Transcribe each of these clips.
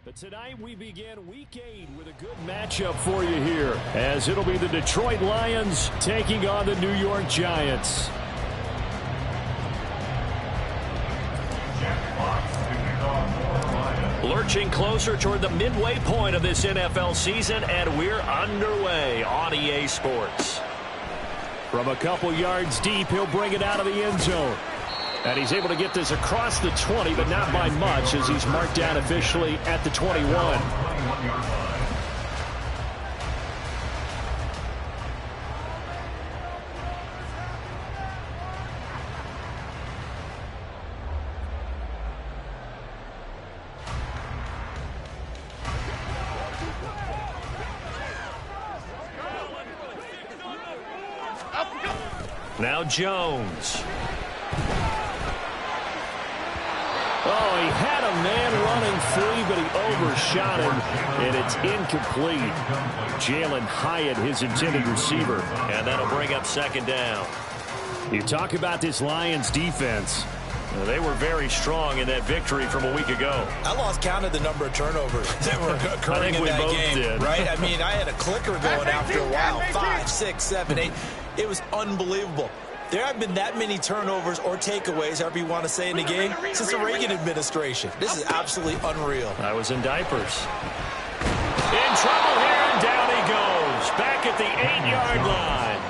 But tonight we begin Week 8 with a good matchup for you here, as it'll be the Detroit Lions taking on the New York Giants. Lurching closer toward the midway point of this NFL season, and we're underway on EA Sports. From a couple yards deep, he'll bring it out of the end zone. And he's able to get this across the 20, but not by much, as he's marked down officially at the 21. Now Jones. Oh, he had a man running free, but he overshot him, and it's incomplete. Jalen Hyatt, his intended receiver, and that'll bring up second down. You talk about this Lions defense. They were very strong in that victory from a week ago. I lost count of the number of turnovers that were occurring in that game, did. right? I mean, I had a clicker going after a while. 5, 6, 7, 8. It was unbelievable. There have been that many turnovers or takeaways, however you want to say, in the game since the Reagan administration. This is absolutely unreal. I was in diapers. In trouble here, and down he goes. Back at the 8-yard line.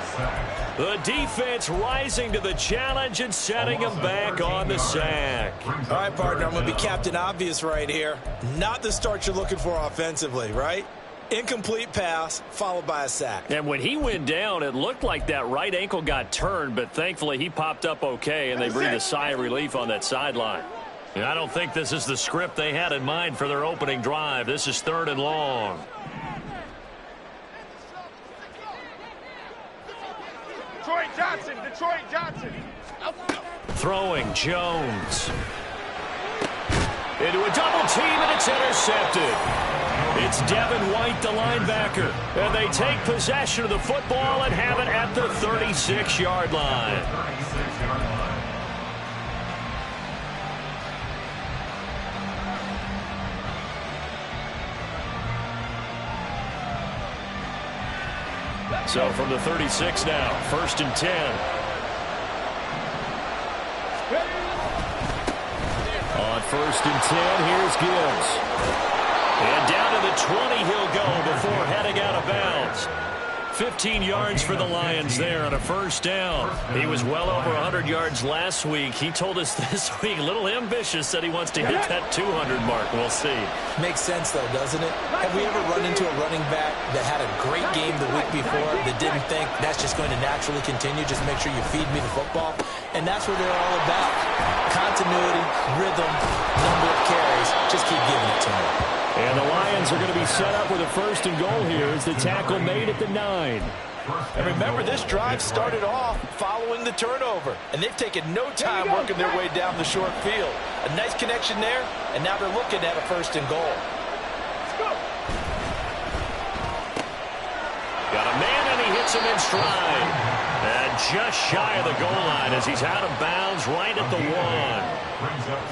The defense rising to the challenge and setting him back on the sack. All right, partner, I'm going to be Captain Obvious right here. Not the start you're looking for offensively, right? Incomplete pass, followed by a sack. And when he went down, it looked like that right ankle got turned, but thankfully he popped up okay, and they breathed a sigh of relief on that sideline. And I don't think this is the script they had in mind for their opening drive. This is 3rd and long. Detroit Johnson. Throwing Jones. Into a double team, and it's intercepted. It's Devin White, the linebacker. And they take possession of the football and have it at the 36-yard line. So from the 36 now, 1st and 10. On 1st and 10, here's Gibbs. And down to the 20 he'll go before heading out of bounds. 15 yards for the Lions there on a 1st down. He was well over 100 yards last week. He told us this week, a little ambitious, said he wants to hit that 200 mark. We'll see. Makes sense, though, doesn't it? Have we ever run into a running back that had a great game the week before that didn't think that's just going to naturally continue? Just make sure you feed me the football. And that's what they're all about. Continuity, rhythm, number of carries. Just keep giving it to me. And the Lions are going to be set up with a 1st and goal here as the tackle made at the 9. And remember, this drive started off following the turnover. And they've taken no time working their way down the short field. A nice connection there, and now they're looking at a 1st and goal. Got a man, and he hits him in stride. And just shy of the goal line as he's out of bounds right at the 1.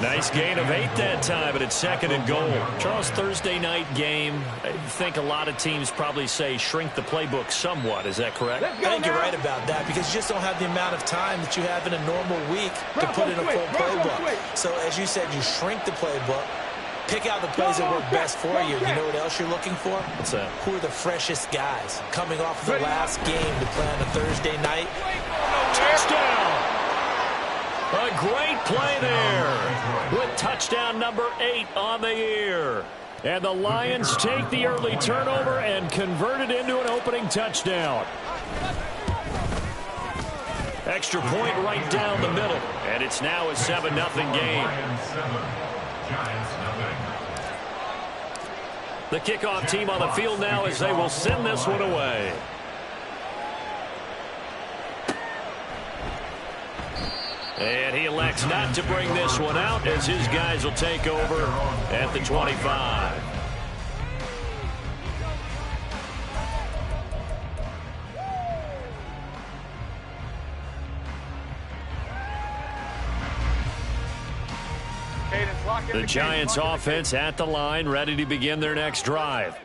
Nice gain of 8 that time, but it's 2nd and goal. Charles, Thursday night game, I think a lot of teams probably say shrink the playbook somewhat. Is that correct? I think you're right about that because you just don't have the amount of time that you have in a normal week to put in a full playbook. So as you said, you shrink the playbook. Pick out the plays that work best for you. You know what else you're looking for? What's that? Who are the freshest guys coming off of the last game to play on a Thursday night? Touchdown! A great play there with touchdown number 8 on the year. And the Lions take the early turnover and convert it into an opening touchdown. Extra point right down the middle. And it's now a 7-0 game. The kickoff team on the field now as they will send this one away. And he elects not to bring this one out as his guys will take over at the 25. Cadence, lock The Giants offense at the line, ready to begin their next drive.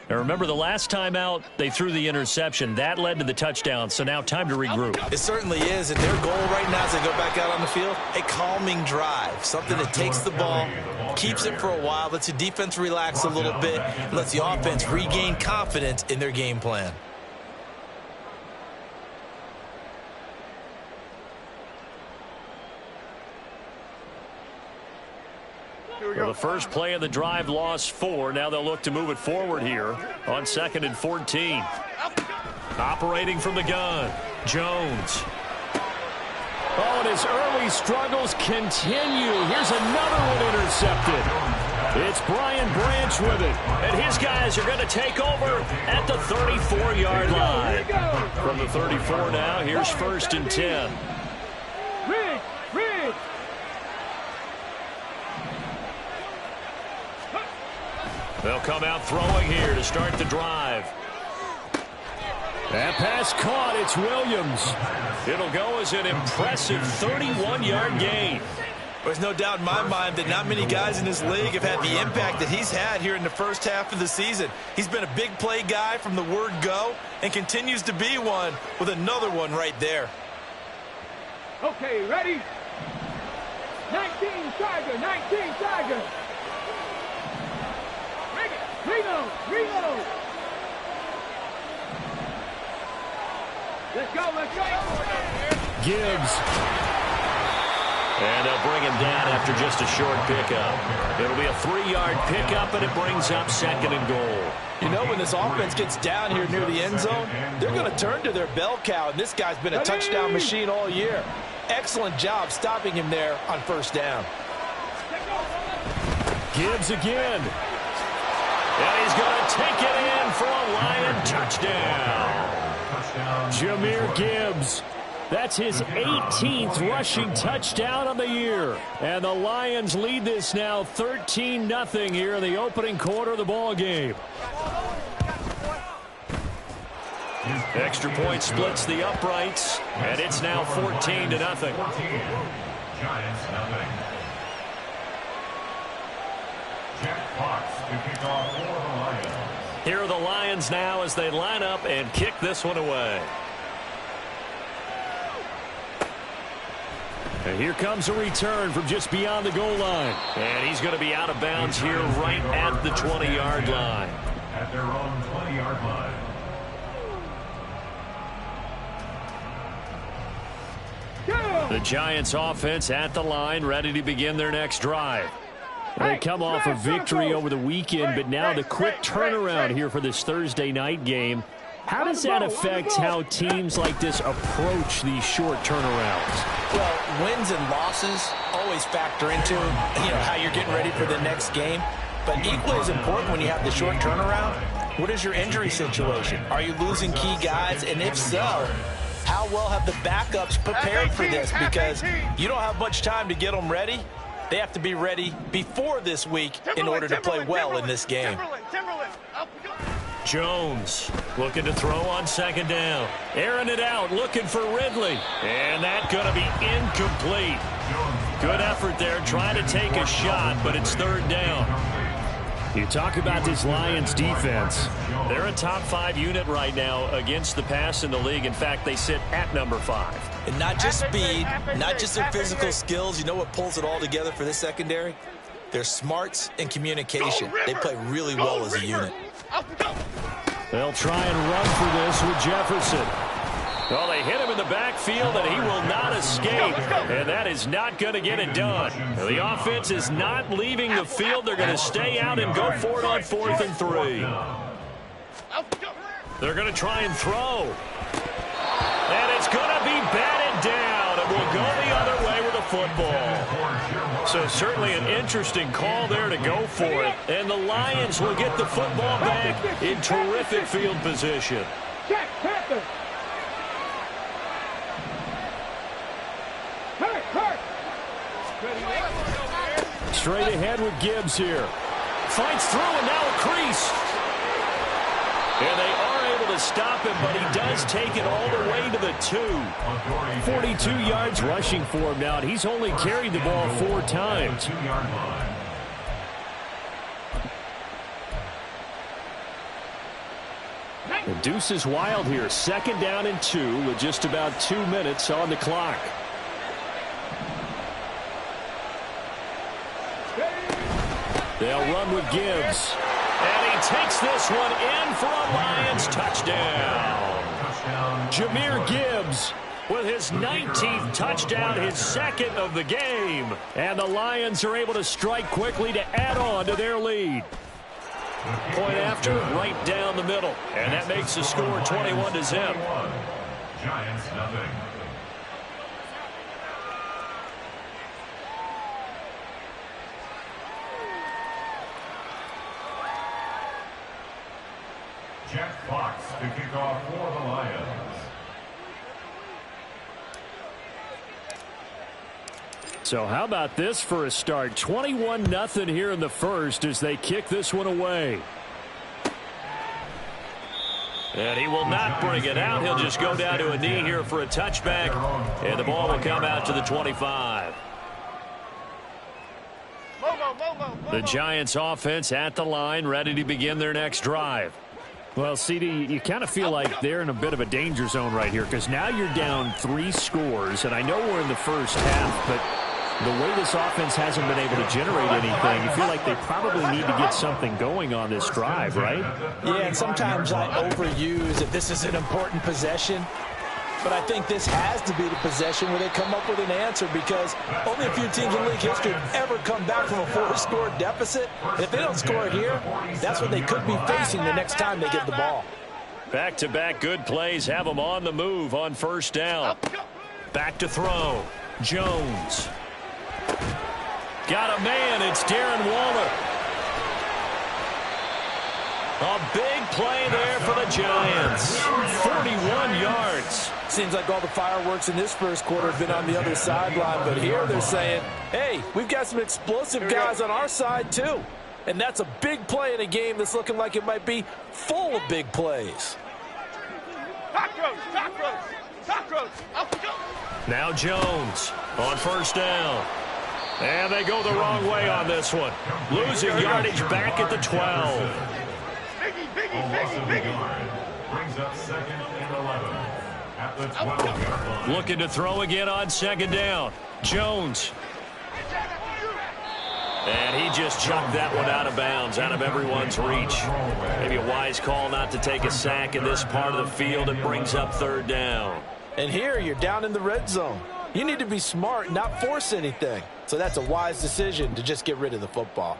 Now remember, the last time out, they threw the interception. That led to the touchdown, so now time to regroup. It certainly is, and their goal right now as they go back out on the field, a calming drive, something that takes the ball, keeps it for a while, lets the defense relax a little bit, lets the offense regain confidence in their game plan. Well, the first play of the drive lost 4. Now they'll look to move it forward here on 2nd and 14. Operating from the gun, Jones. Oh, and his early struggles continue. Here's another one intercepted. It's Brian Branch with it. And his guys are going to take over at the 34-yard line. From the 34 now, here's 1st and 10. They'll come out throwing here to start the drive. That pass caught. It's Williams. It'll go as an impressive 31-yard gain. There's no doubt in my mind that not many guys in this league have had the impact that he's had here in the first half of the season. He's been a big play guy from the word go and continues to be one with another one right there. Okay, ready? 19 Tiger. Reload. Let's go. Gibbs. And they'll bring him down after just a short pickup. It'll be a 3-yard pickup, and it brings up 2nd and goal. You know, when this offense gets down here near the end zone, they're going to turn to their bell cow, and this guy's been a touchdown machine all year. Excellent job stopping him there on 1st down. Gibbs again. And he's going to take it in for a Lion touchdown. Jahmyr Gibbs. That's his 18th rushing touchdown on the year. And the Lions lead this now 13-0 here in the opening quarter of the ball game. Extra point splits the uprights, and it's now 14-0. Giants nothing. Jack Fox to kick off for the Lions. Here are the Lions now as they line up and kick this one away. And here comes a return from just beyond the goal line. And he's going to be out of bounds here right at the 20-yard line. At their own 20-yard line. The Giants offense at the line, ready to begin their next drive. They come off a victory over the weekend, but now the quick turnaround here for this Thursday night game. How does that affect how teams like this approach these short turnarounds? Well, wins and losses always factor into, how you're getting ready for the next game. But equally as important when you have the short turnaround, what is your injury situation? Are you losing key guys? And if so, how well have the backups prepared for this? Because you don't have much time to get them ready. They have to be ready before this week in order to play well in this game. Jones looking to throw on 2nd down. Airing it out, looking for Ridley. And that's going to be incomplete. Good effort there, trying to take a shot, but it's 3rd down. You talk about this Lions defense. They're a top 5 unit right now against the pass in the league. In fact, they sit at number 5. And not just speed, not just their physical skills. You know what pulls it all together for this secondary? Their smarts and communication. They play really well as a unit. They'll try and run for this with Jefferson. Well, they hit him in the backfield, and he will not escape. And that is not going to get it done. The offense is not leaving the field. They're going to stay out and go for it on 4th and 3. They're going to try and throw. And it's going to be batted down. And will go the other way with the football. So certainly an interesting call there to go for it. And the Lions will get the football back in terrific field position. Straight ahead with Gibbs here. Fights through and now a crease. And they are able to stop him, but he does take it all the way to the 2. 42 yards rushing for him now, and he's only carried the ball 4 times. The deuce is wild here. 2nd down and 2 with just about 2 minutes on the clock. They'll run with Gibbs. And he takes this one in for a Lions touchdown. Jahmyr Gibbs with his 19th touchdown, his 2nd of the game. And the Lions are able to strike quickly to add on to their lead. Point after, right down the middle. And that makes the score 21-0. Giants nothing. Jack Fox to kick off for the Lions. So how about this for a start? 21-0 here in the first as they kick this one away. And he will not bring it out. He'll just go down to a knee here for a touchback. And the ball will come out to the 25. The Giants offense at the line, ready to begin their next drive. Well, CD, you kind of feel like they're in a bit of a danger zone right here because now you're down 3 scores. And I know we're in the first half, but the way this offense hasn't been able to generate anything, you feel like they probably need to get something going on this drive, right? Yeah, and sometimes I overuse if this is an important possession. But I think this has to be the possession where they come up with an answer because only a few teams in league history have ever come back from a 4-score deficit. And if they don't score here, that's what they could be facing the next time they get the ball. Back-to-back good plays have them on the move on 1st down. Back to throw. Jones. Got a man. It's Darren Waller. A big play there for the Giants. 41 yards. Seems like all the fireworks in this first quarter have been on the other sideline, but here they're saying, hey, we've got some explosive guys on our side too. And that's a big play in a game that's looking like it might be full of big plays. Now Jones on 1st down. And they go the wrong way on this one. Losing yardage back at the 12. Brings up 2nd and 11 at the 12-yard line. Looking to throw again on 2nd down. Jones. And he just chucked that one out of bounds, out of everyone's reach. Maybe a wise call not to take a sack in this part of the field. It brings up 3rd down. And here you're down in the red zone. You need to be smart, not force anything. So that's a wise decision to just get rid of the football.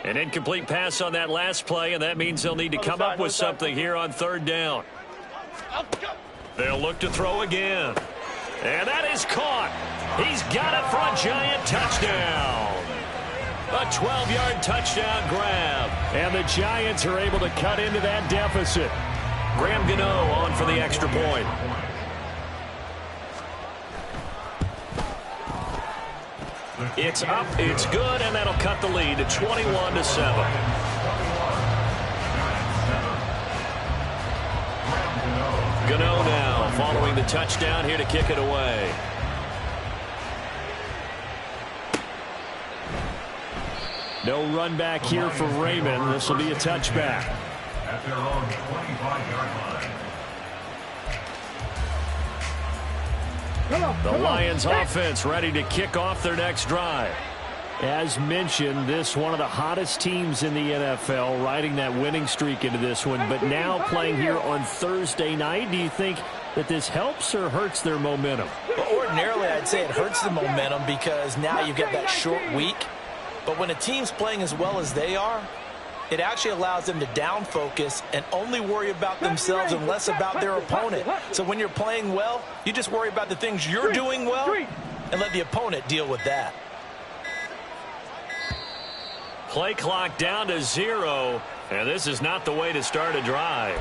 An incomplete pass on that last play, and that means they'll need to come up with something here on 3rd down. They'll look to throw again. And that is caught. He's got it for a Giant touchdown. A 12-yard touchdown grab. And the Giants are able to cut into that deficit. Graham Gano on for the extra point. It's up, it's good, and that'll cut the lead to 21-7. Gano now following the touchdown here to kick it away. No run back here for Raymond. This will be a touchback. At their own 25-yard line. The Lions offense ready to kick off their next drive. As mentioned, this one of the hottest teams in the NFL, riding that winning streak into this one, but now playing here on Thursday night. Do you think that this helps or hurts their momentum? Well, ordinarily, I'd say it hurts the momentum because now you get that short week. But when a team's playing as well as they are, it actually allows them to down focus and only worry about themselves and less about their opponent. So when you're playing well, you just worry about the things you're doing well and let the opponent deal with that. Play clock down to 0, and this is not the way to start a drive.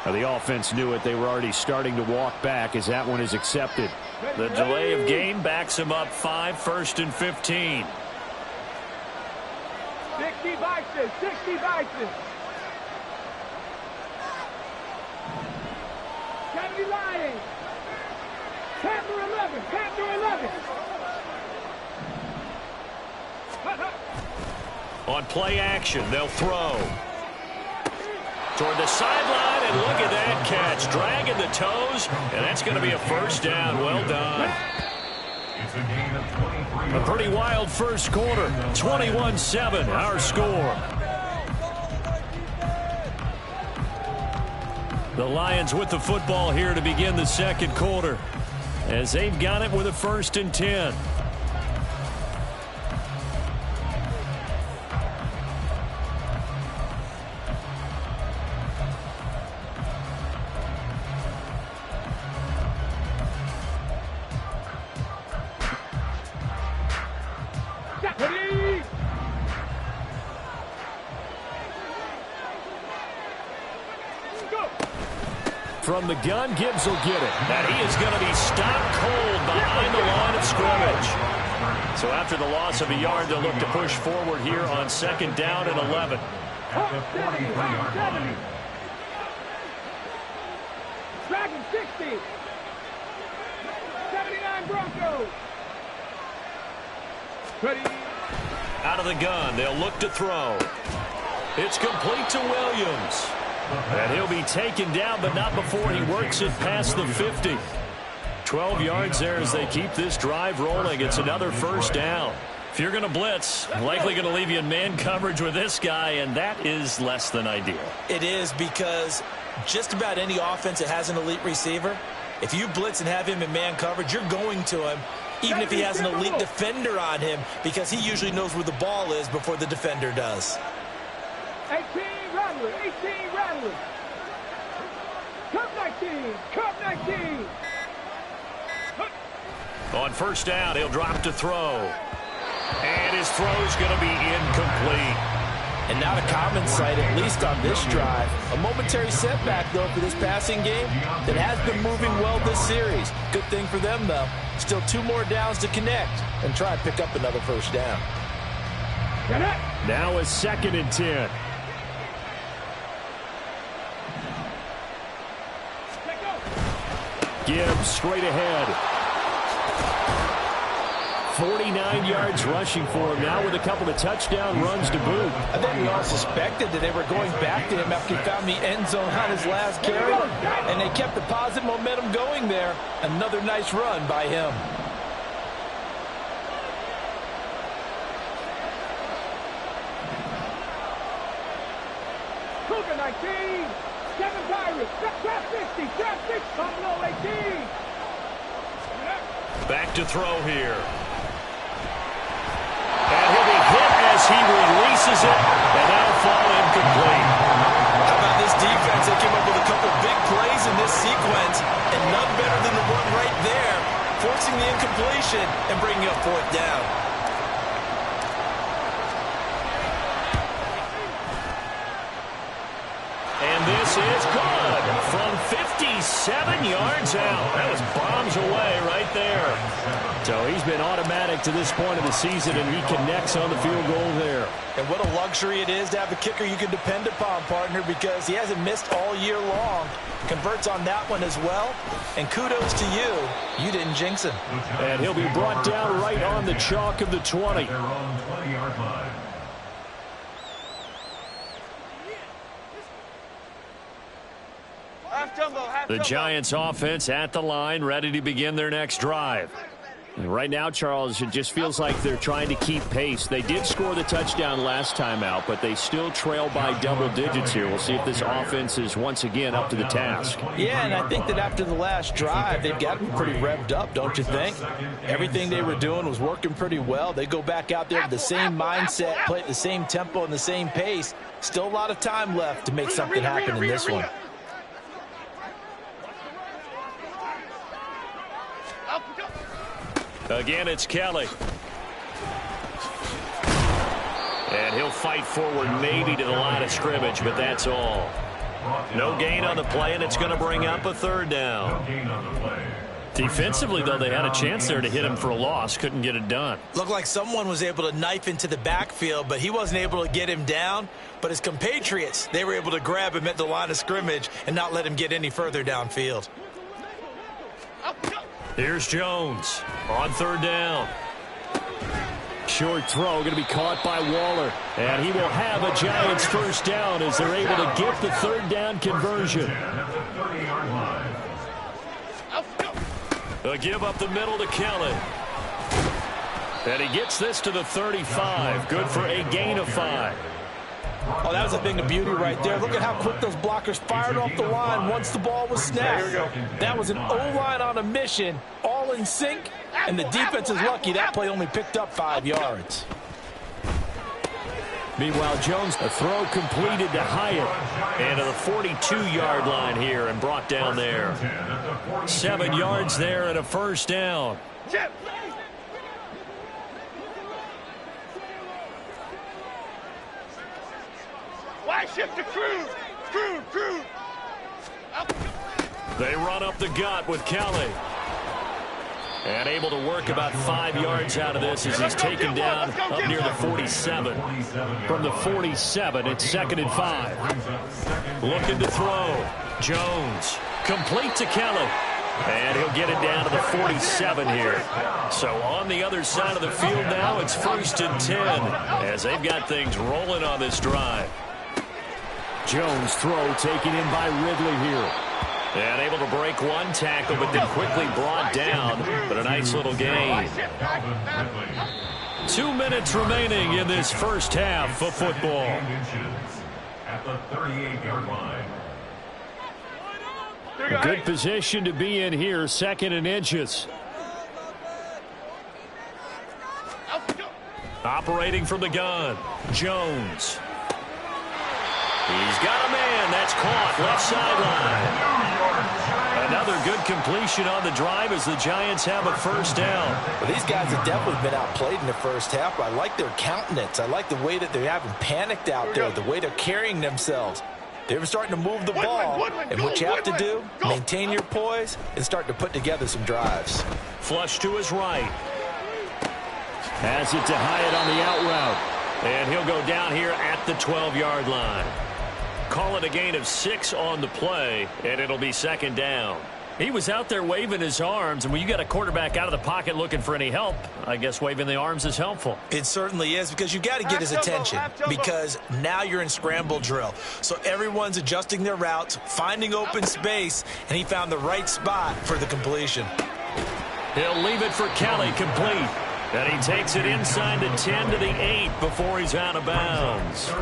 Now, the offense knew it. They were already starting to walk back as that one is accepted. The delay of game backs them up 5, 1st and 15. 60 boxes, 60 boxes. 70 Lions. Panther 11, Panther 11. On play action, they'll throw. Toward the sideline, and look at that catch. Dragging the toes, and that's going to be a first down. Well done. It's a gain of 23. A pretty wild first quarter. 21-7, our score. The Lions with the football here to begin the second quarter, as they've got it with a 1st and 10. From the gun, Gibbs will get it. And he is going to be stopped cold behind the line of scrimmage. So after the loss of a yard, they'll look to push forward here on 2nd down and 11. At the 43-yard line. Dragon 60. 79 Broncos. Ready. Out of the gun, they'll look to throw. It's complete to Williams. And he'll be taken down, but not before he works it past the 50. 12 yards there as they keep this drive rolling. It's another first down. If you're going to blitz, likely going to leave you in man coverage with this guy, and that is less than ideal. It is, because just about any offense that has an elite receiver, if you blitz and have him in man coverage, you're going to him, even if he has an elite defender on him, because he usually knows where the ball is before the defender does. 18 Rattlers. 18 Rattlers. Cup 19. Cup 19. On first down, he'll drop to throw. And his throw's going to be incomplete. And not a common sight, at least on this drive. A momentary setback, though, for this passing game that has been moving well this series. Good thing for them, though. Still 2 more downs to connect and try and pick up another first down. Now a 2nd and 10. Gibbs straight ahead. 49 yards rushing for him now with a couple of touchdown runs to boot. I think we all suspected that they were going back to him after he found the end zone on his last carry, and they kept the positive momentum going there. Another nice run by him. Cougar 19. 7 Pirates. Trap 60. Trap 6. Buffalo 18. Back to throw here. And he'll be hit as he releases it, and that'll fall incomplete. How about this defense? They came up with a couple big plays in this sequence, and none better than the one right there, forcing the incompletion and bringing up 4th down. And this is good from 57 yards out. That was bombs away right there. So he's been automatic to this point of the season, and he connects on the field goal there. And what a luxury it is to have a kicker you can depend upon, partner, because he hasn't missed all year long. Converts on that one as well. And kudos to you. You didn't jinx him. And he'll be brought down right on the chalk of the 20. Their own 20-yard line. The Giants offense at the line, ready to begin their next drive. And right now, Charles, it just feels like they're trying to keep pace. They did score the touchdown last time out, but they still trail by double digits here. We'll see if this offense is once again up to the task. Yeah, and I think that after the last drive, they've got them pretty revved up, don't you think? Everything they were doing was working pretty well. They go back out there with the same mindset, play at the same tempo and the same pace. Still a lot of time left to make something happen in this one. Again, it's Kelly. And he'll fight forward maybe to the line of scrimmage, but that's all. No gain on the play, and it's going to bring up a 3rd down. Defensively, though, they had a chance there to hit him for a loss. Couldn't get it done. Looked like someone was able to knife into the backfield, but he wasn't able to get him down. But his compatriots, they were able to grab him at the line of scrimmage and not let him get any further downfield. Here's Jones on 3rd down. Short throw going to be caught by Waller. And he will have a Giants first down as they're able to get the third down conversion. A give up the middle to Kelly. And he gets this to the 35. Good for a gain of 5. Oh, that was a thing of beauty right there. Look at how quick those blockers fired off the line once the ball was snapped. That was an O-line on a mission, all in sync, and the defense is lucky that play only picked up 5 yards. Meanwhile, Jones, a throw completed to Hyatt. And to the 42-yard line here and brought down there. 7 yards there and a first down. Wide shift to Cruz. Cruz. They run up the gut with Kelly. And able to work about 5 yards out of this as he's taken down up near the 47. From the 47, it's 2nd and 5. Looking to throw. Jones. Complete to Kelly. And he'll get it down to the 47 here. So on the other side of the field now, it's 1st and 10 as they've got things rolling on this drive. Jones throw taken in by Ridley here. And able to break one tackle, but then quickly brought down. But a nice little gain. 2 minutes remaining in this first half of football. At the 38-yard line. A good position to be in here, 2nd and inches. Operating from the gun, Jones. He's got a man. That's caught left sideline. Another good completion on the drive as the Giants have a first down. Well, these guys have definitely been outplayed in the first half. I like their countenance. I like the way that they haven't panicked out there, the way they're carrying themselves. They're starting to move the ball, and what you have to do, maintain your poise and start to put together some drives. Flush to his right. Has it to Hyatt on the out route. And he'll go down here at the 12-yard line. Call it a gain of 6 on the play, and it'll be 2nd down. He was out there waving his arms, and when you got a quarterback out of the pocket looking for any help, I guess waving the arms is helpful. It certainly is, because you got to get his attention, because now you're in scramble drill. So everyone's adjusting their routes, finding open space, and he found the right spot for the completion. He'll leave it for Kelly, complete. And he takes it inside the 10 to the 8 before he's out of bounds.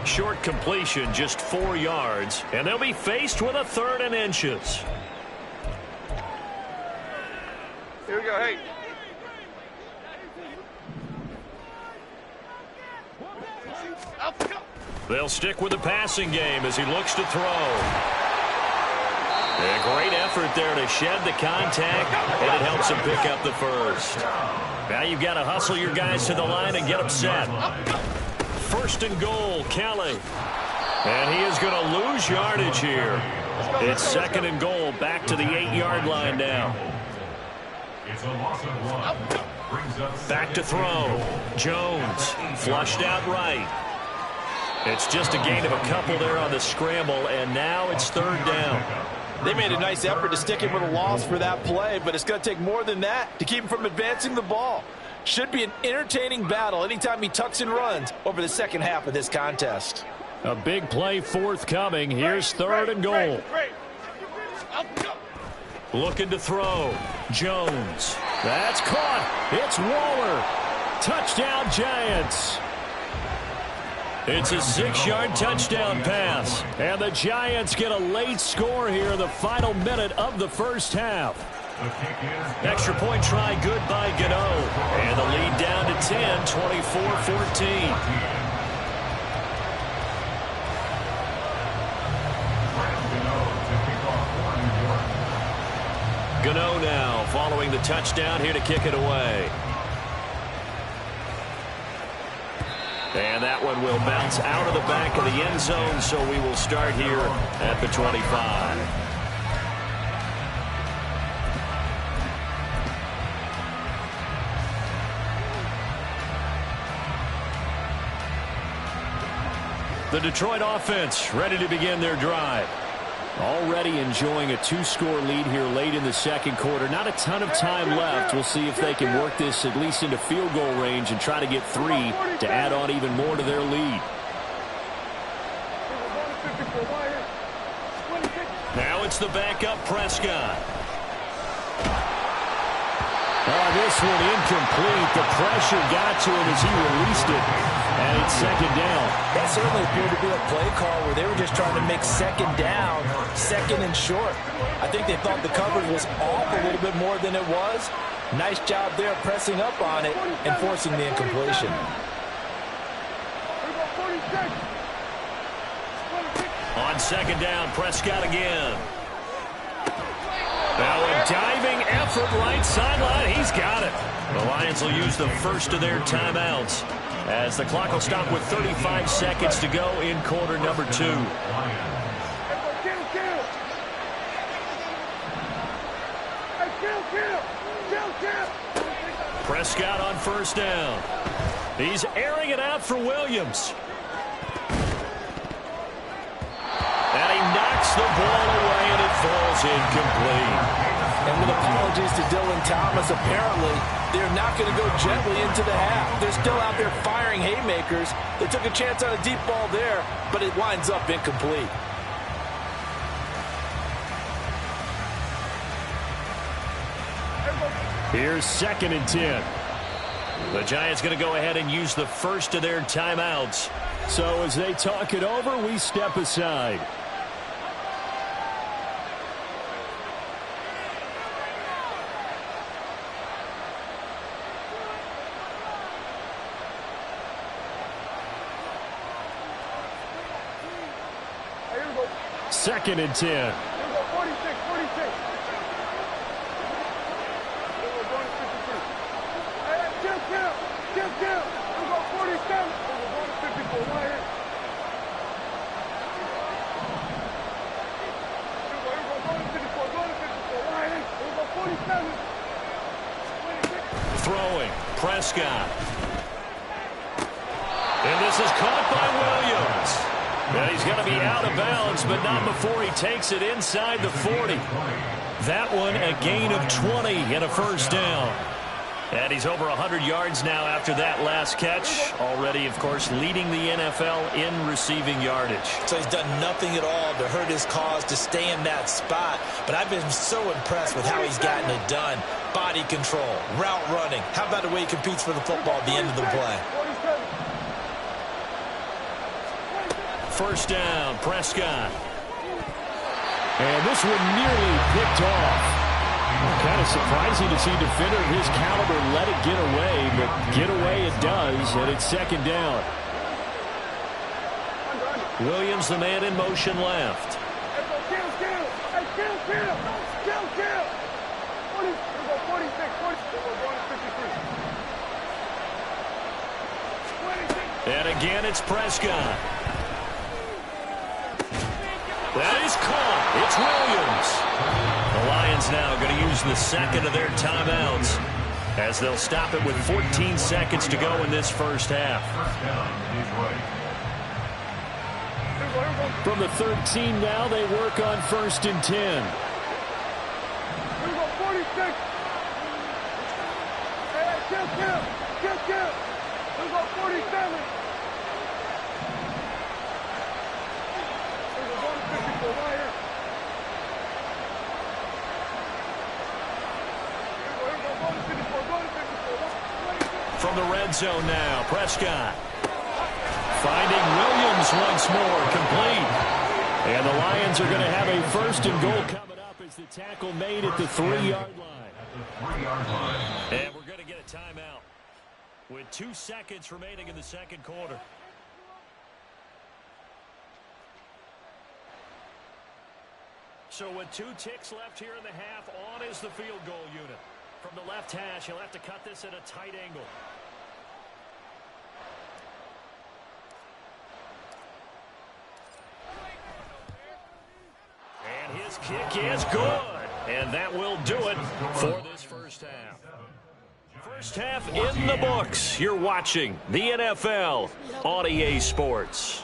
Short completion, just 4 yards, and they'll be faced with a 3rd and inches. Here we go, hey. They'll stick with the passing game as he looks to throw. A great effort there to shed the contact, and it helps him pick up the first. Now you've got to hustle your guys to the line and get them set. 1st and goal, Kelly. And he is going to lose yardage here. It's 2nd and goal, back to the 8-yard line now. It's a loss of 1. Brings up Back to throw. Jones flushed out right. It's just a gain of a couple there on the scramble, and now it's 3rd down. They made a nice effort to stick him with a loss for that play, but it's going to take more than that to keep him from advancing the ball. Should be an entertaining battle anytime he tucks and runs over the second half of this contest. A big play forthcoming. Here's 3rd and goal. Looking to throw. Jones. That's caught. It's Waller. Touchdown, Giants. It's a 6-yard touchdown pass. And the Giants get a late score here in the final minute of the first half. Extra point try good by Gano. And the lead down to 10, 24-14. Gano now following the touchdown here to kick it away. And that one will bounce out of the back of the end zone, so we will start here at the 25. The Detroit offense ready to begin their drive. Already enjoying a 2-score lead here late in the second quarter. Not a ton of time left. We'll see if they can work this at least into field goal range and try to get 3 to add on even more to their lead. Now it's the backup Prescott. Oh, this one incomplete. The pressure got to him as he released it. And it's second down. That certainly appeared to be a play call where they were just trying to make second down, second and short. I think they thought the coverage was off a little bit more than it was. Nice job there pressing up on it and forcing the incompletion. On second down, Prescott again. Now a diving effort right sideline. He's got it. The Lions will use the first of their timeouts as the clock will stop with 35 seconds to go in quarter number 2. Prescott on first down. He's airing it out for Williams. And he knocks the ball away, and it falls incomplete. And with apologies to Dylan Thomas, apparently they're not going to go gently into the half. They're still out there firing haymakers. They took a chance on a deep ball there, but it winds up incomplete. Here's second and 10. The Giants going to go ahead and use the first of their timeouts. So as they talk it over, we step aside. Second and 10. Throwing, Prescott. And this is caught by Williams. And he's going to be out of bounds, but not before he takes it inside the 40. That one a gain of 20 and a first down. And he's over 100 yards now after that last catch. Already, of course, leading the NFL in receiving yardage. So he's done nothing at all to hurt his cause, to stay in that spot. But I've been so impressed with how he's gotten it done. Body control, route running. How about the way he competes for the football at the end of the play? First down, Prescott. And this one nearly picked off. Kind of surprising to see a defender of his caliber let it get away, but get away it does, and it's second down. Williams, the man in motion left. And again, it's Prescott. That is caught. It's Williams. The Lions now going to use the second of their timeouts as they'll stop it with 14 seconds to go in this first half. From the 13 now, they work on first and 10. From the red zone now, Prescott. Finding Williams once more, complete. And the Lions are going to have a first and goal coming up as the tackle made at the 3-yard line. And we're going to get a timeout with 2 seconds remaining in the second quarter. So with 2 ticks left here in the half, on is the field goal unit. From the left hash, he'll have to cut this at a tight angle. And his kick is good. And that will do it for this first half. First half in the books. You're watching the NFL on EA Sports.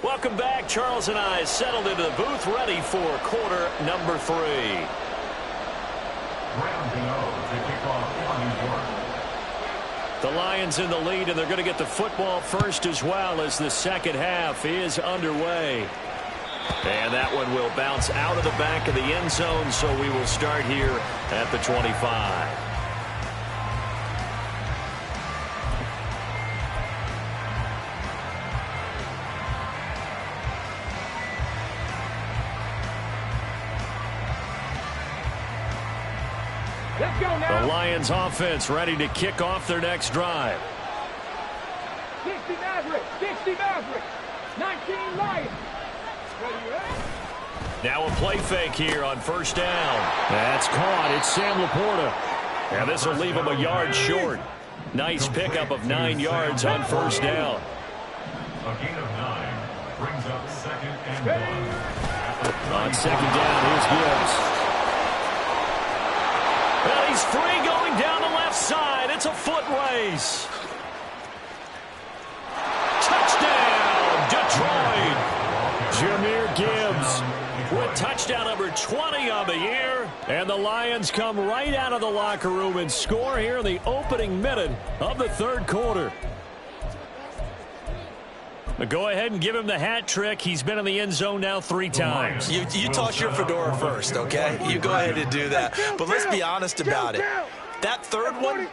Welcome back. Charles and I settled into the booth, ready for quarter number 3. The Lions in the lead, and they're going to get the football first as well as the second half is underway. And that one will bounce out of the back of the end zone, so we will start here at the 25. Let's go now. The Lions offense ready to kick off their next drive. 60 Mavericks, 60 Mavericks, 19 Lions. Now a play fake here on first down. That's caught. It's Sam Laporta. And this will leave him a yard short. Nice pickup of 9 yards on first down. A gain of 9 brings up 2nd and 1. On second down, here's Gibbs. Well, he's free going down the left side. It's a foot race. Touchdown, Detroit. Jahmyr Gibbs with touchdown number 20 on the year. And the Lions come right out of the locker room and score here in the opening minute of the third quarter. But go ahead and give him the hat trick. He's been in the end zone now 3 times. You toss your fedora first, okay? You go ahead and do that. But let's be honest about it. That third one,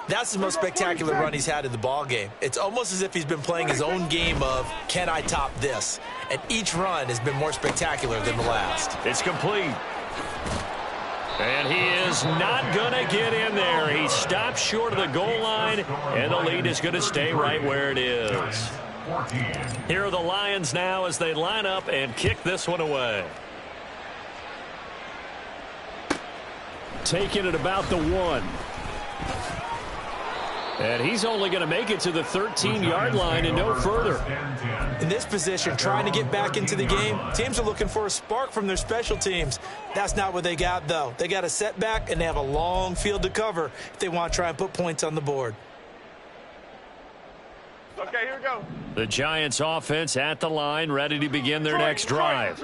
that's the most spectacular run he's had in the ball game. It's almost as if he's been playing his own game of, can I top this? And each run has been more spectacular than the last. It's complete. And he is not going to get in there. He stops short of the goal line, and the lead is going to stay right where it is. Here are the Lions now as they line up and kick this one away. Taking it about the 1. And he's only going to make it to the 13-yard line and no further. In this position, trying to get back into the game, teams are looking for a spark from their special teams. That's not what they got, though. They got a setback, and they have a long field to cover if they want to try and put points on the board. Okay, here we go. The Giants offense at the line, ready to begin their next drive.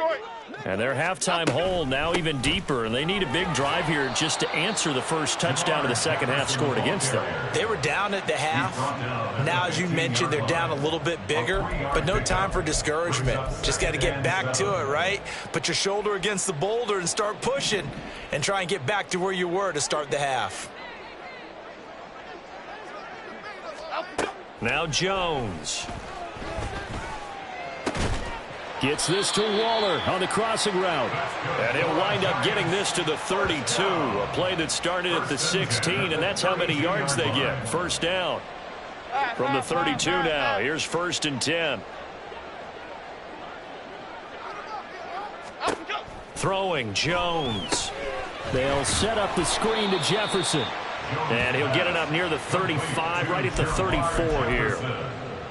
And their halftime hole now even deeper, and they need a big drive here just to answer the first touchdown of the second half scored against them. They were down at the half. Now, as you mentioned, they're down a little bit bigger, but no time for discouragement. Just got to get back to it, right? Put your shoulder against the boulder and start pushing and try and get back to where you were to start the half. Now Jones. Gets this to Waller on the crossing route. And he'll wind up getting this to the 32. A play that started at the 16, and that's how many yards they get. First down from the 32 now. Here's 1st and 10. Throwing Jones. They'll set up the screen to Jefferson. And he'll get it up near the 35, right at the 34 here.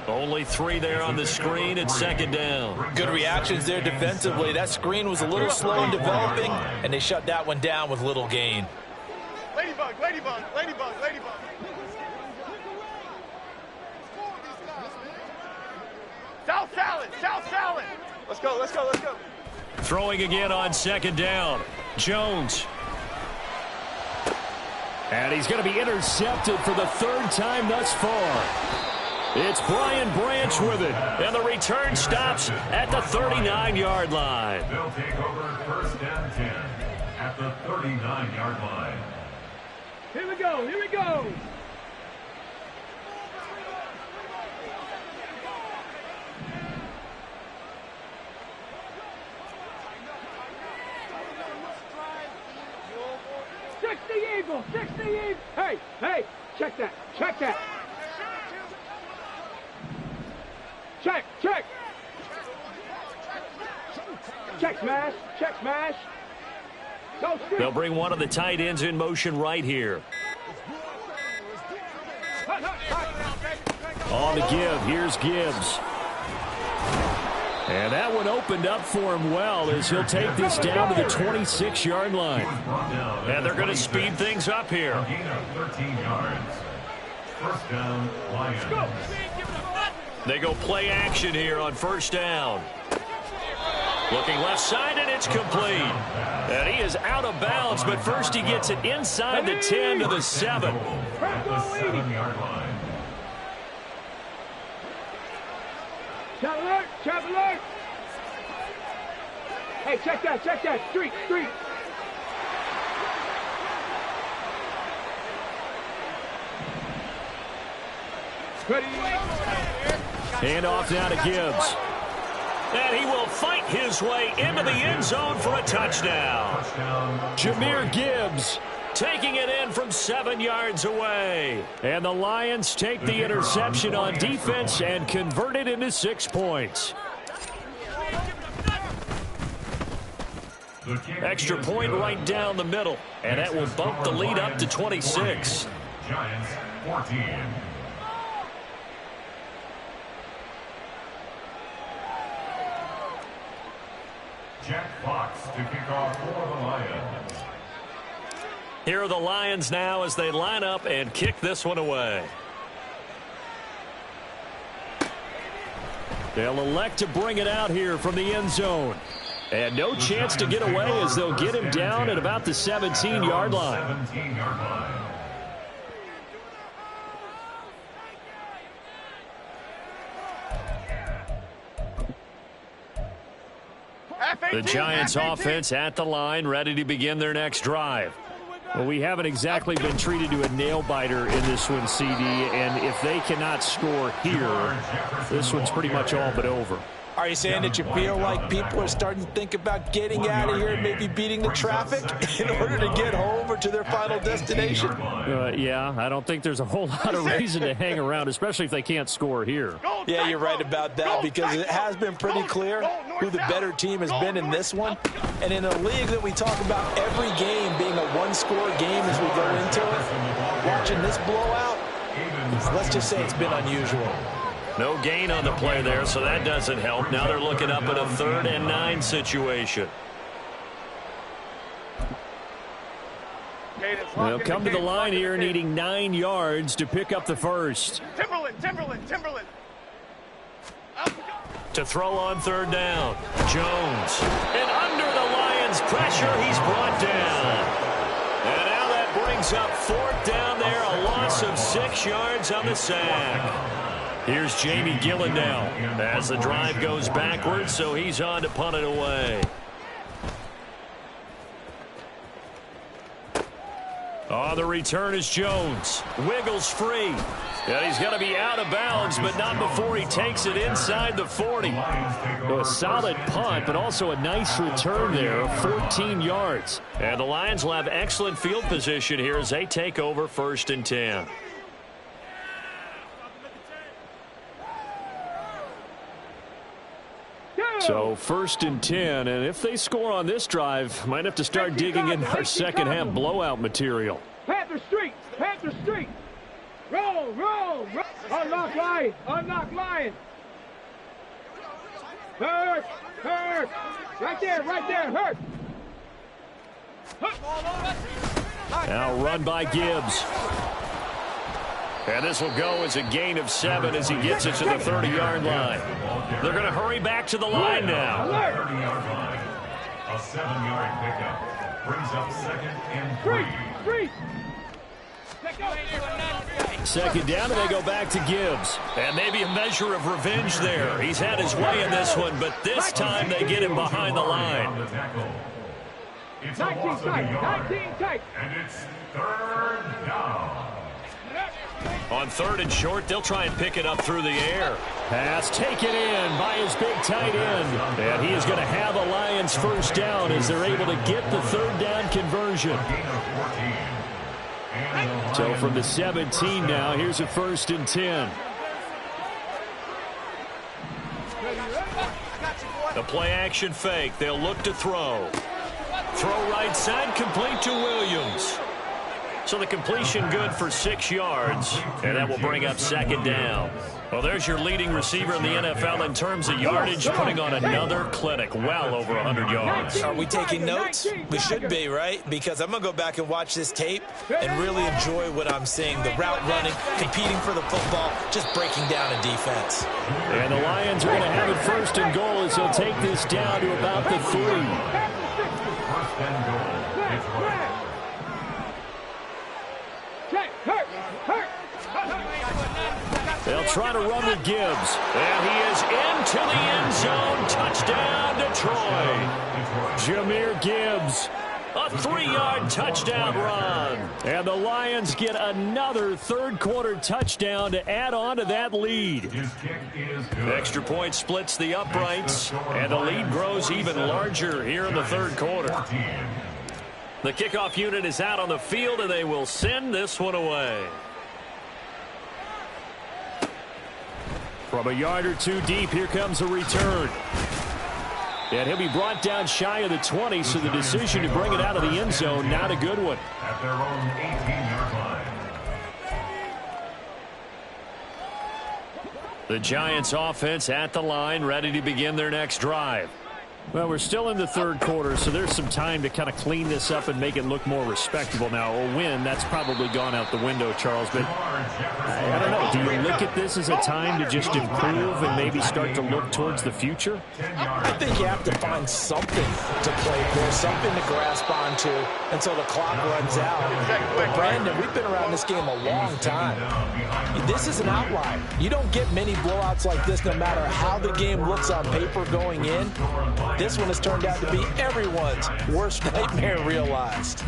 Only 3 there on the screen at second down. Good reactions there defensively. That screen was a little slow in developing, and they shut that one down with little gain. Ladybug, ladybug, ladybug, ladybug. South salad, south salad. Let's go, let's go, let's go. Throwing again on second down. Jones. And he's going to be intercepted for the 3rd time thus far. It's Brian Branch with it. And the return stops at the 39-yard line. They'll take over 1st and 10 at the 39-yard line. Here we go, here we go. Eagle, 60 Eagle. Hey, hey, check that, check that. Check, check. Check smash, check smash. They'll bring one of the tight ends in motion right here. On the give, here's Gibbs. And that one opened up for him well as he'll take this down to the 26-yard line. And they're going to speed things up here. A gain of 13 yards. First down, Lions. They go play action here on first down. Looking left side, and it's complete. And he is out of bounds, but first he gets it inside the 10 to the 7. At the 7-yard line. Trap alert. Hey, check that. Street. Ready. Hand off now to Gibbs. And he will fight his way into the end zone for a touchdown. Jahmyr Gibbs taking it in from 7 yards away. And the Lions take the interception on defense and convert it into 6 points. Extra point right down the middle. And that will bump the lead up to 26. Giants 14. Jack Fox to kick off for the Lions. Here are the Lions now as they line up and kick this one away. They'll elect to bring it out here from the end zone. And no chance to get away as they'll get him down at about the 17-yard line. 17-yard line. The Giants offense at the line, ready to begin their next drive. Well, we haven't exactly been treated to a nail-biter in this one, CD, and if they cannot score here, this one's pretty much all but over. Are you saying that you feel like people are starting to think about getting out of here and maybe beating the traffic in order to get home or to their final destination? Yeah, I don't think there's a whole lot of reason to hang around, especially if they can't score here. Yeah, you're right about that, because it has been pretty clear who the better team has been in this one. And in a league that we talk about every game being a one-score game as we go into it, watching this blowout, let's just say it's been unusual. No gain on the play there, so that doesn't help. Now they're looking up at a 3rd and 9 situation. They'll come to the line here needing 9 yards to pick up the first. Timberland. To throw on 3rd down. Jones. And under the Lions' pressure, he's brought down. And now that brings up 4th down there, a loss of 6 yards on the sack. Here's Jamie Gillen as the drive goes backwards, so he's on to punt it away. On the return is Jones. Wiggles free. And he's going to be out of bounds, but not before he takes it inside the 40. So a solid punt, but also a nice return there of 14 yards. And the Lions will have excellent field position here as they take over 1st and 10. So 1st and 10, and if they score on this drive, might have to start digging in our second half blowout material. Panther Street. Roll. Unlock line. Hurt. Right there, hurt. Now run by Gibbs. And this will go as a gain of 7 as he gets it to the 30-yard line. They're going to hurry back to the line now. 30-yard line. A 7-yard pickup brings up 2nd and 3. Second down, and they go back to Gibbs. And maybe a measure of revenge there. He's had his way in this one, but this time they get him behind the line. It's a loss of a yard. And it's 3rd down. On 3rd and short, they'll try and pick it up through the air. Pass taken in by his big tight end. And he is going to have a Lions 1st down as they're able to get the 3rd down conversion. So from the 17 now, here's a 1st and 10. The play action fake. They'll look to throw. Throw right side, complete to Williams. So the completion good for 6 yards, and that will bring up second down. Well, there's your leading receiver in the NFL in terms of yardage, putting on another clinic, well over 100 yards. Are we taking notes? We should be, right? Because I'm going to go back and watch this tape and really enjoy what I'm seeing. The route running, competing for the football, just breaking down a defense. And the Lions are going to have it first and goal as they'll take this down to about the 3. First and goal. Detroit. They'll try to run with Gibbs. And he is into the end zone. Touchdown, Detroit. Jahmyr Gibbs. A 3-yard touchdown run. And the Lions get another third-quarter touchdown to add on to that lead. His kick is good. Extra point splits the uprights, and the lead grows even larger here in the third quarter. The kickoff unit is out on the field, and they will send this one away. From a yard or two deep, here comes a return. And he'll be brought down shy of the 20, so the decision to bring it out of the end zone, not a good one. At their own 18-yard line. The Giants offense at the line, ready to begin their next drive. Well, we're still in the third quarter, so there's some time to kind of clean this up and make it look more respectable. Now, a win, that's probably gone out the window, Charles, but I don't know. Do you look at this as a time to just improve and maybe start to look towards the future? I think you have to find something to play for, something to grasp onto until the clock runs out. But, Brandon, we've been around this game a long time. This is an outlier. You don't get many blowouts like this no matter how the game looks on paper going in. This one has turned out to be everyone's worst nightmare realized.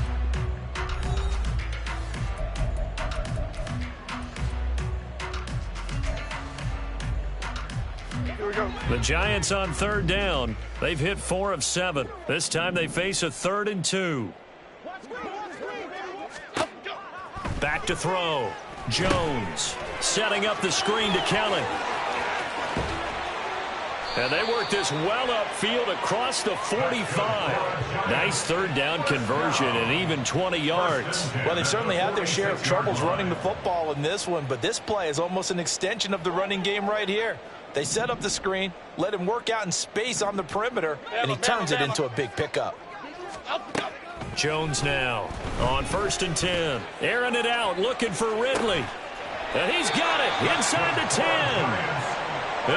The Giants on third down. They've hit 4 of 7. This time they face a 3rd and 2. Back to throw. Jones setting up the screen to Kelly. And they work this well upfield across the 45. Nice third down conversion and even 20 yards. Well, they've certainly had their share of troubles running the football in this one, but this play is almost an extension of the running game right here. They set up the screen, let him work out in space on the perimeter, and he turns it into a big pickup. Jones now on 1st and 10. Airing it out, looking for Ridley. And he's got it inside the 10.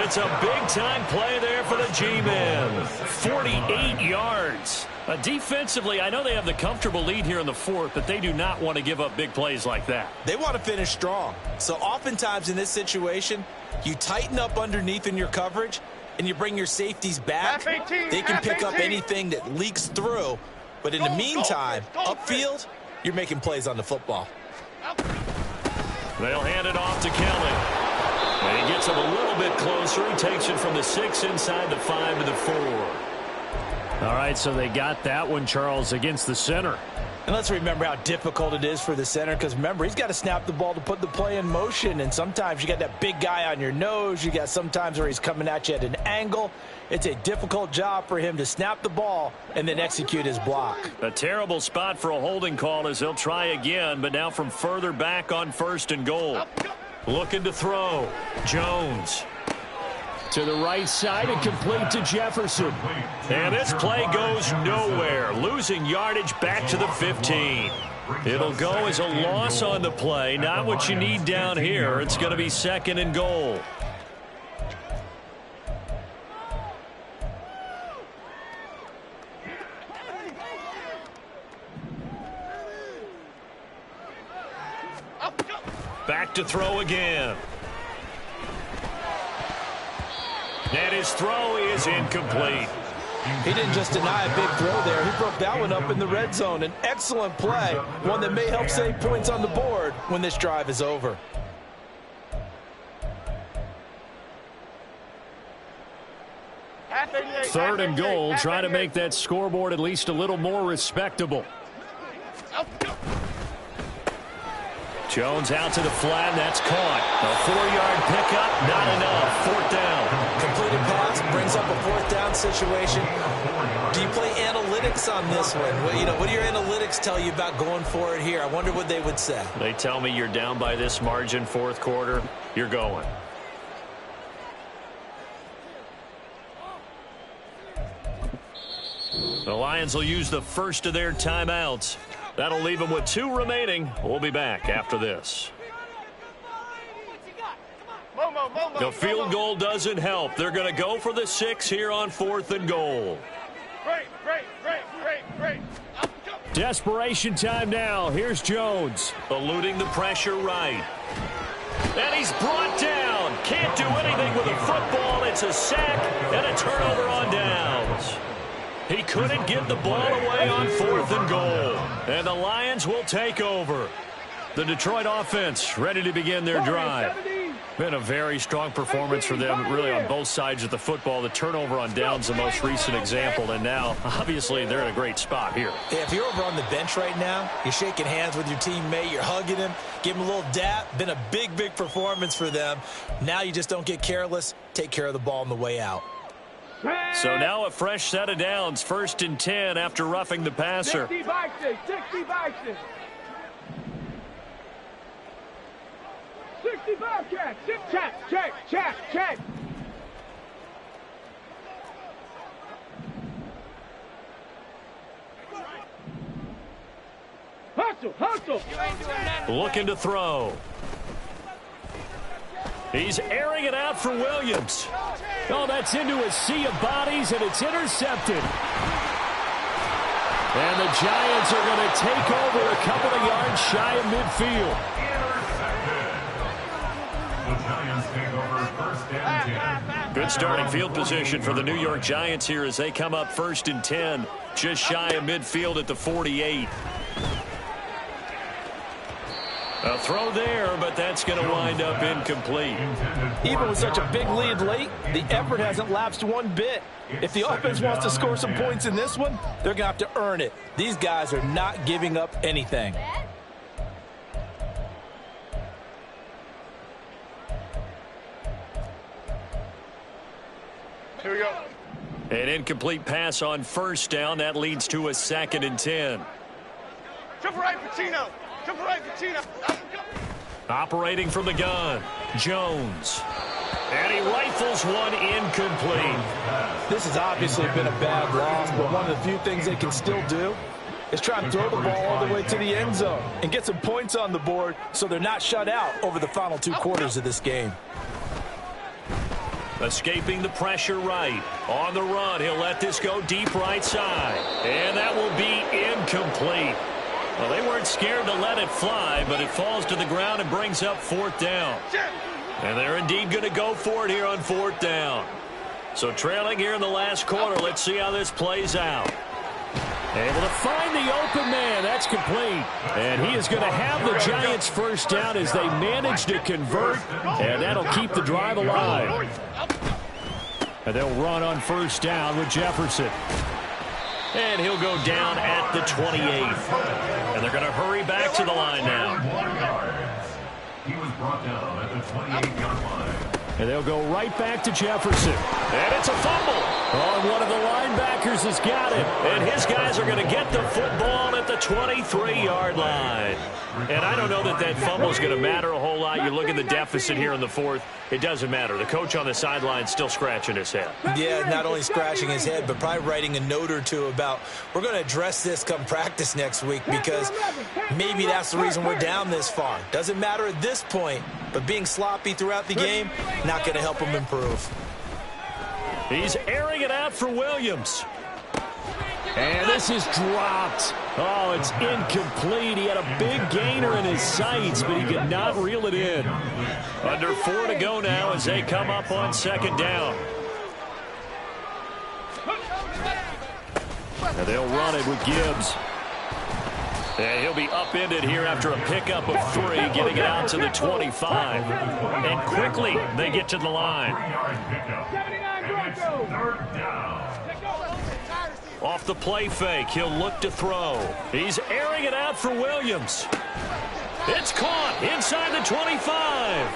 It's a big-time play there for the G-Men. 48 yards. Defensively, I know they have the comfortable lead here in the 4th, but they do not want to give up big plays like that. They want to finish strong. So oftentimes in this situation, you tighten up underneath in your coverage, and you bring your safeties back. They can pick up anything that leaks through. But in the meantime, upfield, you're making plays on the football. They'll hand it off to Kelly. And he gets him a little bit closer. He takes it from the 6 inside the 5 to the 4. All right, so they got that one, Charles, against the center. And let's remember how difficult it is for the center, because remember, he's got to snap the ball to put the play in motion, and sometimes you got that big guy on your nose. You got sometimes where he's coming at you at an angle. It's a difficult job for him to snap the ball and then execute his block. A terrible spot for a holding call as he'll try again, but now from further back on 1st and goal. Looking to throw. Jones. To the right side and complete to Jefferson. And this play goes nowhere. Losing yardage back to the 15. It'll go as a loss on the play. Not what you need down here. It's going to be 2nd and goal. Back to throw again. And his throw is incomplete. He didn't just deny a big throw there. He broke that one up in the red zone. An excellent play, one that may help save points on the board when this drive is over. Third and goal, trying to make that scoreboard at least a little more respectable. Jones out to the flat, and that's caught. A 4-yard pickup, not enough. 4th down. Completed pass, brings up a fourth down situation. Do you play analytics on this one? What do your analytics tell you about going for it here? I wonder what they would say. They tell me you're down by this margin fourth quarter, you're going. The Lions will use the first of their timeouts. That'll leave them with 2 remaining. We'll be back after this. The field goal doesn't help. They're going to go for the 6 here on 4th and goal. Desperation time now. Here's Jones. Eluding the pressure right. And he's brought down. Can't do anything with the football. It's a sack and a turnover on downs. He couldn't get the ball away on 4th and goal. And the Lions will take over. The Detroit offense ready to begin their drive. Been a very strong performance for them, really, on both sides of the football. The turnover on downs, the most recent example. And now, obviously, they're in a great spot here. Yeah, if you're over on the bench right now, you're shaking hands with your teammate, you're hugging him, give him a little dap. Been a big, big performance for them. Now you just don't get careless. Take care of the ball on the way out. So now a fresh set of downs. 1st and 10 after roughing the passer. 60 boxes, 60 boxes. 60 Bobcats. Check. Hustle. Looking to throw. He's airing it out for Williams. Oh, that's into a sea of bodies, and it's intercepted. And the Giants are going to take over a couple of yards shy of midfield. The Giants take over 1st and 10. Good starting field position for the New York Giants here as they come up 1st and 10, just shy of midfield at the 48. A throw there, but that's going to wind up incomplete. Even with such a big lead late, the effort hasn't lapsed one bit. If the offense wants to score some points in this one, they're going to have to earn it. These guys are not giving up anything. Here we go. An incomplete pass on 1st down. That leads to a 2nd and 10. Jump right, Patino. Operating from the gun, Jones. And he rifles one incomplete. This has obviously been a bad loss, but one of the few things they can still do is try and throw the ball all the way to the end zone and get some points on the board so they're not shut out over the final 2 quarters of this game. Escaping the pressure right. On the run, he'll let this go deep right side. And that will be incomplete. Well, they weren't scared to let it fly, but it falls to the ground and brings up 4th down. And they're indeed going to go for it here on 4th down. So trailing here in the last quarter, let's see how this plays out. Able to find the open man. That's complete. And he is going to have the Giants 1st down as they manage to convert, and that'll keep the drive alive. And they'll run on 1st down with Jefferson. And he'll go down at the 28. And they're going to hurry back to the line now. He was brought down at the 28-yard line. And they'll go right back to Jefferson. And it's a fumble. Oh, one of the linebackers has got it. And his guys are going to get the football at the 23-yard line. And I don't know that that fumble is going to matter a whole lot. You look at the deficit here in the 4th. It doesn't matter. The coach on the sideline still scratching his head. Yeah, not only scratching his head, but probably writing a note or two about we're going to address this come practice next week because maybe that's the reason we're down this far. Doesn't matter at this point, but being sloppy throughout the game, not going to help him improve. He's airing it out for Williams. And this is dropped. Oh, it's incomplete. He had a big gainer in his sights, but he could not reel it in. Under 4 to go now as they come up on 2nd down. And they'll run it with Gibbs. And he'll be upended here after a pickup of 3, getting it out to the 25. And quickly, they get to the line. 3rd down. Off the play fake, he'll look to throw. He's airing it out for Williams. It's caught inside the 25.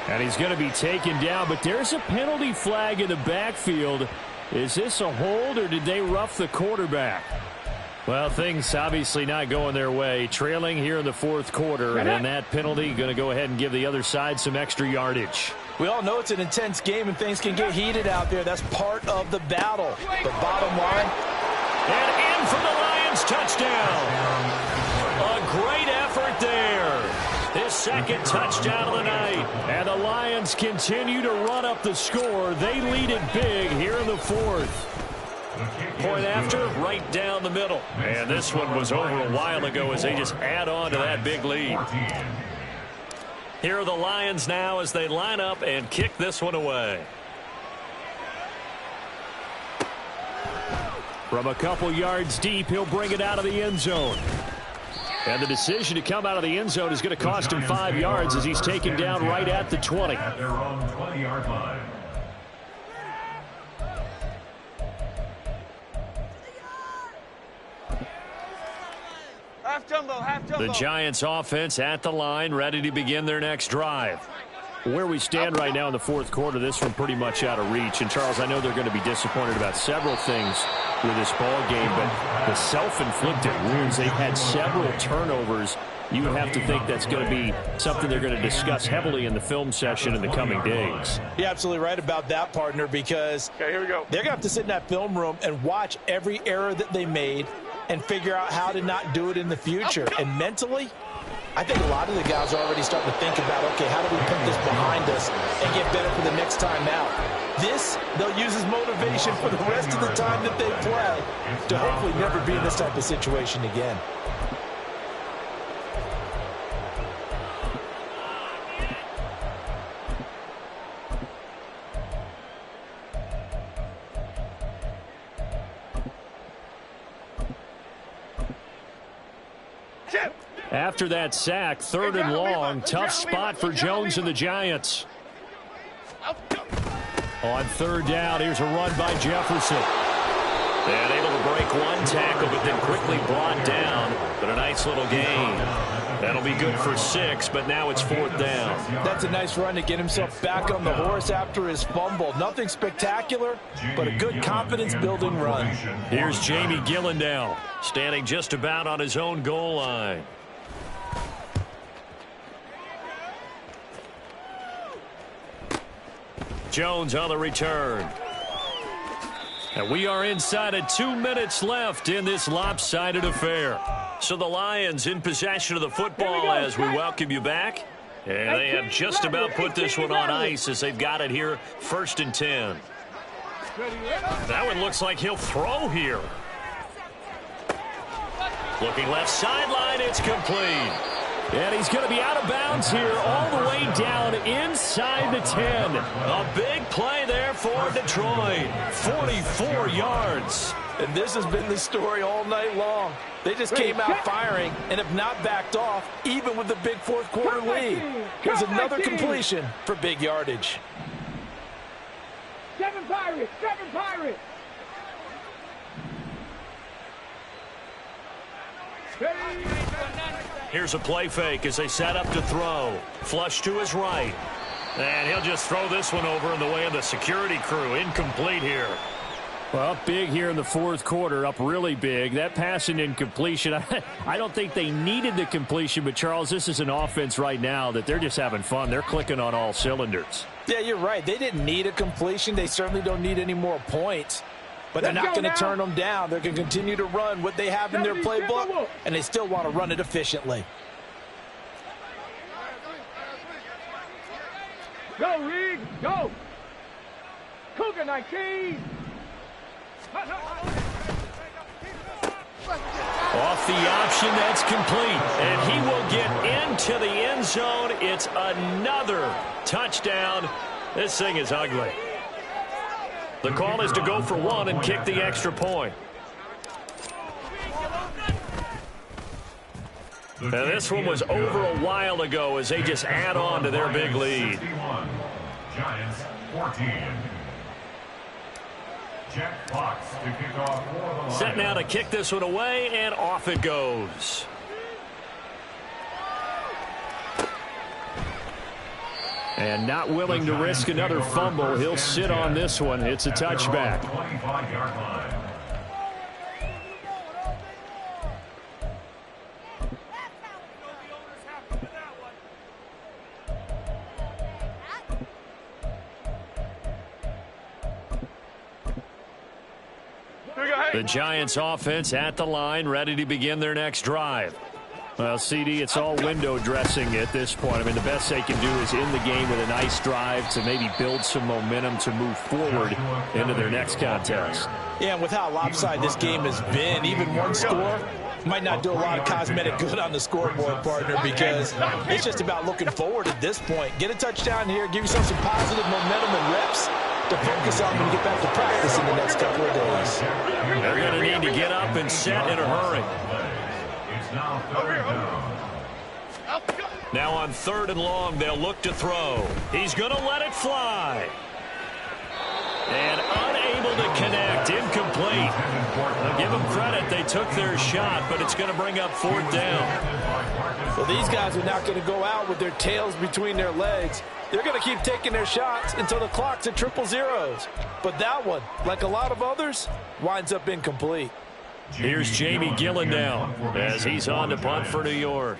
And he's going to be taken down, but there's a penalty flag in the backfield. Is this a hold, or did they rough the quarterback? Well, things obviously not going their way. Trailing here in the fourth quarter, and that penalty going to go ahead and give the other side some extra yardage. We all know it's an intense game, and things can get heated out there. That's part of the battle. But bottom line, and in for the Lions touchdown. A great effort there. His second touchdown of the night. And the Lions continue to run up the score. They lead it big here in the fourth. Point after, right down the middle. And this one was over a while ago as they just add on to that big lead. Here are the Lions now as they line up and kick this one away. From a couple yards deep, he'll bring it out of the end zone. And the decision to come out of the end zone is going to cost him 5 yards as he's taken down right at the 20. At their own 20-yard line. Half jumbo. The Giants offense at the line, ready to begin their next drive. Where we stand right now in the fourth quarter, this one pretty much out of reach. And, Charles, I know they're going to be disappointed about several things with this ball game, but the self-inflicted wounds, they've had several turnovers. You would have to think that's going to be something they're going to discuss heavily in the film session in the coming days. you're absolutely right about that, partner, because Here we go. they're going to have to sit in that film room and watch every error that they made and figure out how to not do it in the future. And mentally, I think a lot of the guys are already starting to think about, okay, how do we put this behind us and get better for the next time out? This, they'll use as motivation for the rest of the time that they play to hopefully never be in this type of situation again. After that sack, 3rd and long, tough spot for Jones and the Giants. On 3rd down, here's a run by Jefferson. And able to break one tackle, but then quickly brought down. But a nice little gain. That'll be good for 6, but now it's 4th down. That's a nice run to get himself back on the horse after his fumble. Nothing spectacular, but a good confidence-building run. Here's Jamie Gillandale, standing just about on his own goal line. Jones on the return. And we are inside of 2 minutes left in this lopsided affair. So the Lions in possession of the football as we welcome you back. And they have just about put this one on ice as they've got it here, 1st and 10. That one looks like he'll throw here. Looking left sideline, it's complete. And he's going to be out of bounds here all the way down inside the 10. A big play there for Detroit. 44 yards. And this has been the story all night long. They just came out firing and have not backed off, even with the big fourth quarter lead. Here's another completion for big yardage. 7 Pirates. Here's a play fake as they set up to throw. Flush to his right. And he'll just throw this one over in the way of the security crew. Incomplete here. Well, big here in the fourth quarter, up really big. That pass and incompletion, I don't think they needed the completion, but, Charles, this is an offense right now that they're just having fun. They're clicking on all cylinders. Yeah, you're right. They didn't need a completion. They certainly don't need any more points. But they're not going to turn them down. They're going to continue to run what they have in their playbook, and they still want to run it efficiently. Go, Reed, go. Cougar 19. Off the option, that's complete. And he will get into the end zone. It's another touchdown. This thing is ugly. The call is to go for 1 and kick the extra point. And this one was over a while ago as they just add on to their big lead. Giants 14. Jack Fox to kick off for the Lions. Set now to kick this one away, and off it goes. And not willing to risk another fumble. He'll sit on this one. It's a touchback. 25-yard line. The Giants offense at the line, ready to begin their next drive. Well, CD, it's all window dressing at this point. I mean, the best they can do is in the game with a nice drive to maybe build some momentum to move forward into their next contest. Yeah, and with how lopsided this game has been, even one score might not do a lot of cosmetic good on the scoreboard, partner, because it's just about looking forward at this point. Get a touchdown here, give yourself some positive momentum and reps to focus on when you get back to practice in the next couple of days. They're going to need to get up and set in a hurry. It's now third down. Now on 3rd and long, they'll look to throw. He's going to let it fly. And unable to connect, incomplete. I'll give them credit, they took their shot, but it's going to bring up 4th down. Well, these guys are not going to go out with their tails between their legs. They're going to keep taking their shots until the clock's at 000. But that one, like a lot of others, winds up incomplete. Here's Jamie Gillen now as he's on to punt for New York.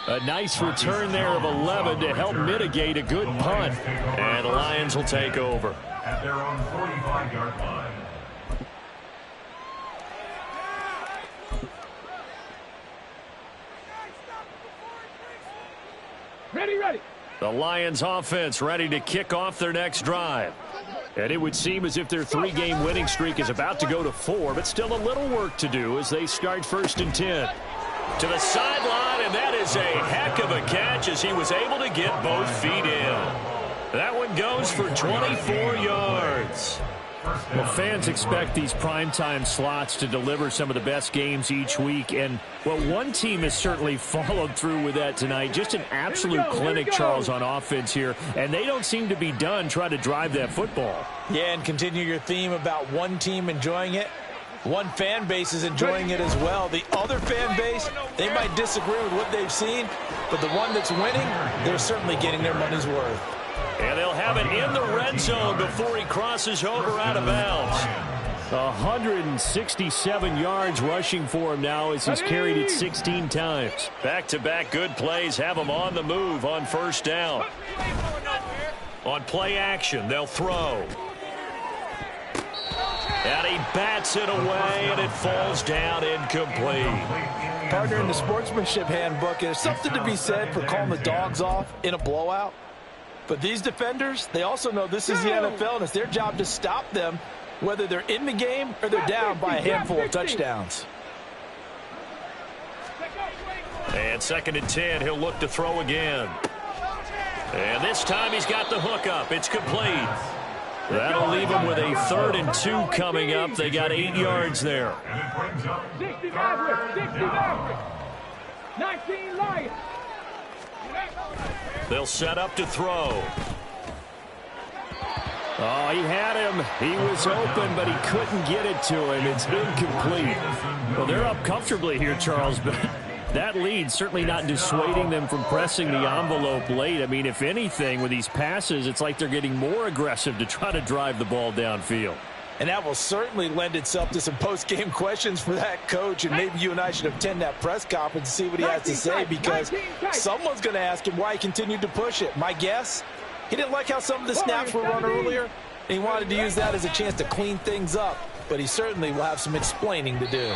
A nice return there of 11 to help mitigate a good punt. And the Lions will take over. At their own 45-yard line. Ready. The Lions offense ready to kick off their next drive. And it would seem as if their 3-game winning streak is about to go to 4, but still a little work to do as they start 1st and 10. To the sideline, and that is a heck of a catch as he was able to get both feet in. That one goes for 24 yards. Well, fans expect these primetime slots to deliver some of the best games each week. And, well, one team has certainly followed through with that tonight. Just an absolute clinic, Charles, on offense here. And they don't seem to be done trying to drive that football. Yeah, and continue your theme about one team enjoying it. One fan base is enjoying it as well. The other fan base, they might disagree with what they've seen, but the one that's winning, they're certainly getting their money's worth. And they'll have it in the red zone before he crosses over out of bounds. 167 yards rushing for him now as he's carried it 16 times. Back-to-back good plays have him on the move on 1st down. On play action, they'll throw. And he bats it away, and it falls down incomplete. Partner, in the sportsmanship handbook, there's something to be said for calling the dogs off in a blowout. But these defenders, they also know this is the NFL, and it's their job to stop them, whether they're in the game or they're down by a handful of touchdowns. And 2nd and 10, he'll look to throw again. And this time he's got the hook up. It's complete. That'll leave them with a 3rd and 2 coming up. They got 8 yards there. 60 Mavericks. 19 Lions. They'll set up to throw. Oh, he had him. He was open, but he couldn't get it to him. It's incomplete. Well, they're up comfortably here, Charles, but that lead certainly not dissuading them from pressing the envelope late. I mean, if anything, with these passes, it's like they're getting more aggressive to try to drive the ball downfield. And that will certainly lend itself to some post-game questions for that coach, and maybe you and I should attend that press conference and see what he has to say, because someone's going to ask him why he continued to push it. My guess, he didn't like how some of the snaps were run earlier, and he wanted to use that as a chance to clean things up, but he certainly will have some explaining to do.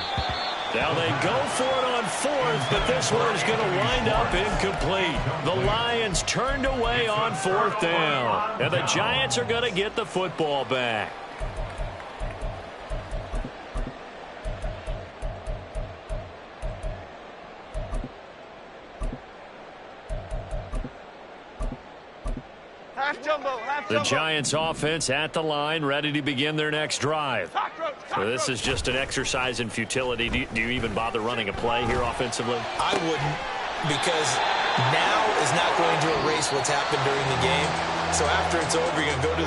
Now they go for it on 4th, but this one is going to wind up incomplete. The Lions turned away on 4th down, and the Giants are going to get the football back. The Giants offense at the line, ready to begin their next drive. So this is just an exercise in futility. Do you even bother running a play here offensively? I wouldn't, because now is not going to erase what's happened during the game. So after it's over, you're going to go to the